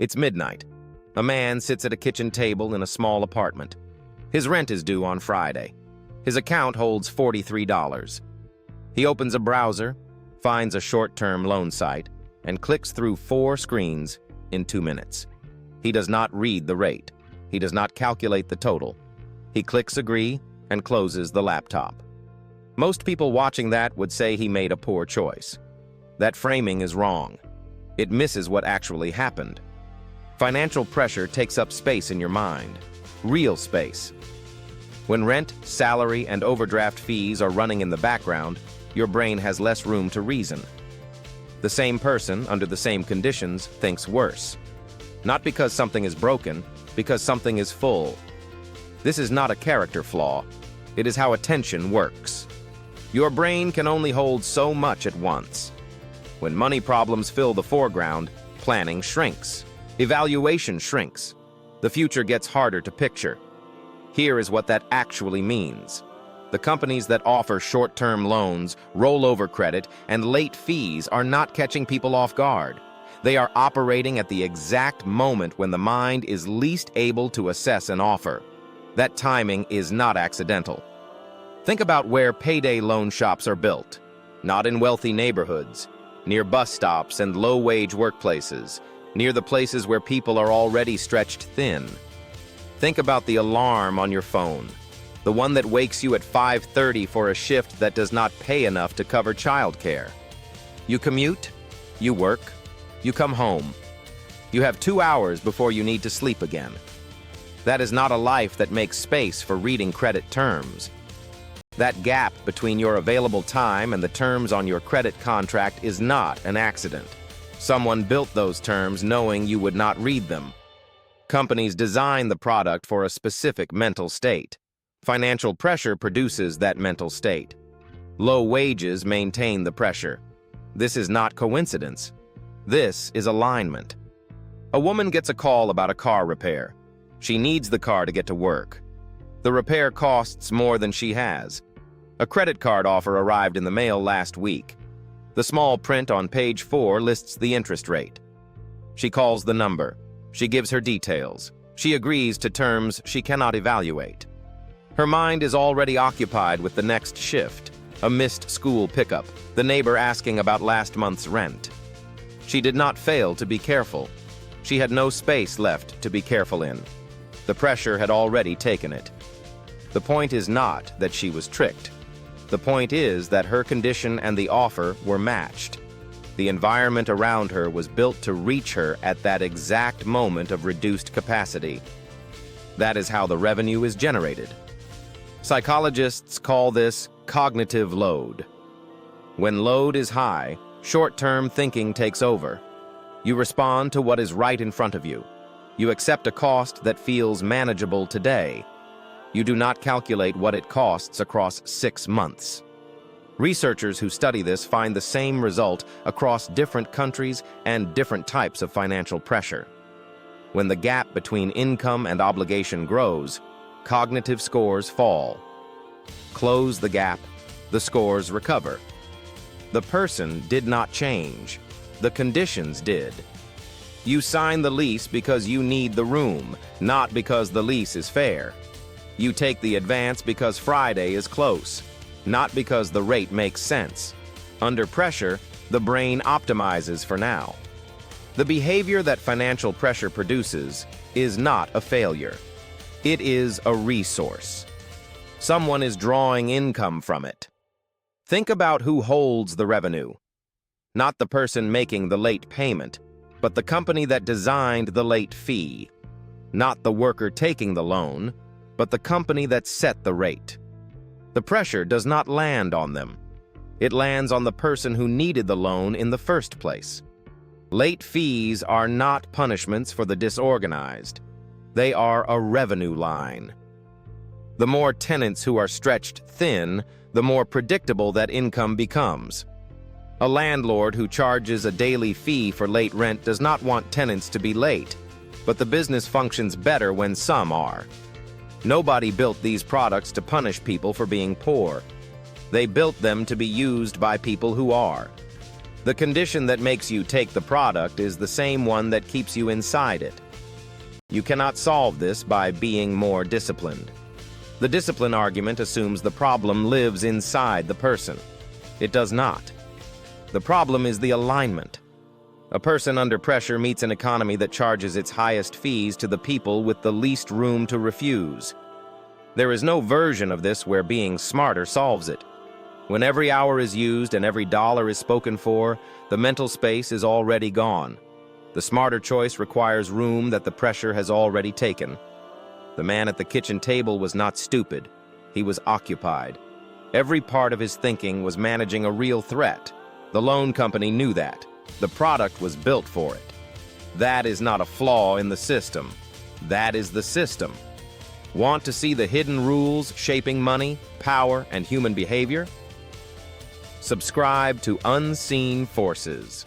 It's midnight. A man sits at a kitchen table in a small apartment. His rent is due on Friday. His account holds $43. He opens a browser, finds a short-term loan site, and clicks through 4 screens in 2 minutes. He does not read the rate. He does not calculate the total. He clicks agree and closes the laptop. Most people watching that would say he made a poor choice. That framing is wrong. It misses what actually happened. Financial pressure takes up space in your mind, real space. When rent, salary, and overdraft fees are running in the background, your brain has less room to reason. The same person, under the same conditions, thinks worse. Not because something is broken, because something is full. This is not a character flaw. It is how attention works. Your brain can only hold so much at once. When money problems fill the foreground, planning shrinks. Evaluation shrinks. The future gets harder to picture. Here is what that actually means. The companies that offer short-term loans, rollover credit, and late fees are not catching people off guard. They are operating at the exact moment when the mind is least able to assess an offer. That timing is not accidental. Think about where payday loan shops are built. Not in wealthy neighborhoods, near bus stops and low-wage workplaces, near the places where people are already stretched thin. Think about the alarm on your phone, the one that wakes you at 5:30 for a shift that does not pay enough to cover childcare. You commute, you work, you come home. You have 2 hours before you need to sleep again. That is not a life that makes space for reading credit terms. That gap between your available time and the terms on your credit contract is not an accident. Someone built those terms knowing you would not read them. Companies design the product for a specific mental state. Financial pressure produces that mental state. Low wages maintain the pressure. This is not coincidence. This is alignment. A woman gets a call about a car repair. She needs the car to get to work. The repair costs more than she has. A credit card offer arrived in the mail last week. The small print on page 4 lists the interest rate. She calls the number. She gives her details. She agrees to terms she cannot evaluate. Her mind is already occupied with the next shift, a missed school pickup, the neighbor asking about last month's rent. She did not fail to be careful. She had no space left to be careful in. The pressure had already taken it. The point is not that she was tricked. The point is that her condition and the offer were matched. The environment around her was built to reach her at that exact moment of reduced capacity. That is how the revenue is generated. Psychologists call this cognitive load. When load is high, short-term thinking takes over. You respond to what is right in front of you. You accept a cost that feels manageable today. You do not calculate what it costs across 6 months. Researchers who study this find the same result across different countries and different types of financial pressure. When the gap between income and obligation grows, cognitive scores fall. Close the gap, the scores recover. The person did not change. The conditions did. You sign the lease because you need the room, not because the lease is fair. You take the advance because Friday is close, not because the rate makes sense. Under pressure, the brain optimizes for now. The behavior that financial pressure produces is not a failure. It is a resource. Someone is drawing income from it. Think about who holds the revenue. Not the person making the late payment, but the company that designed the late fee. Not the worker taking the loan, but the company that set the rate. The pressure does not land on them. It lands on the person who needed the loan in the first place. Late fees are not punishments for the disorganized. They are a revenue line. The more tenants who are stretched thin, the more predictable that income becomes. A landlord who charges a daily fee for late rent does not want tenants to be late, but the business functions better when some are. Nobody built these products to punish people for being poor. They built them to be used by people who are. The condition that makes you take the product is the same one that keeps you inside it. You cannot solve this by being more disciplined. The discipline argument assumes the problem lives inside the person. It does not. The problem is the alignment. A person under pressure meets an economy that charges its highest fees to the people with the least room to refuse. There is no version of this where being smarter solves it. When every hour is used and every dollar is spoken for, the mental space is already gone. The smarter choice requires room that the pressure has already taken. The man at the kitchen table was not stupid. He was occupied. Every part of his thinking was managing a real threat. The loan company knew that. The product was built for it. That is not a flaw in the system. That is the system. Want to see the hidden rules shaping money, power, and human behavior? Subscribe to Unseen Forces.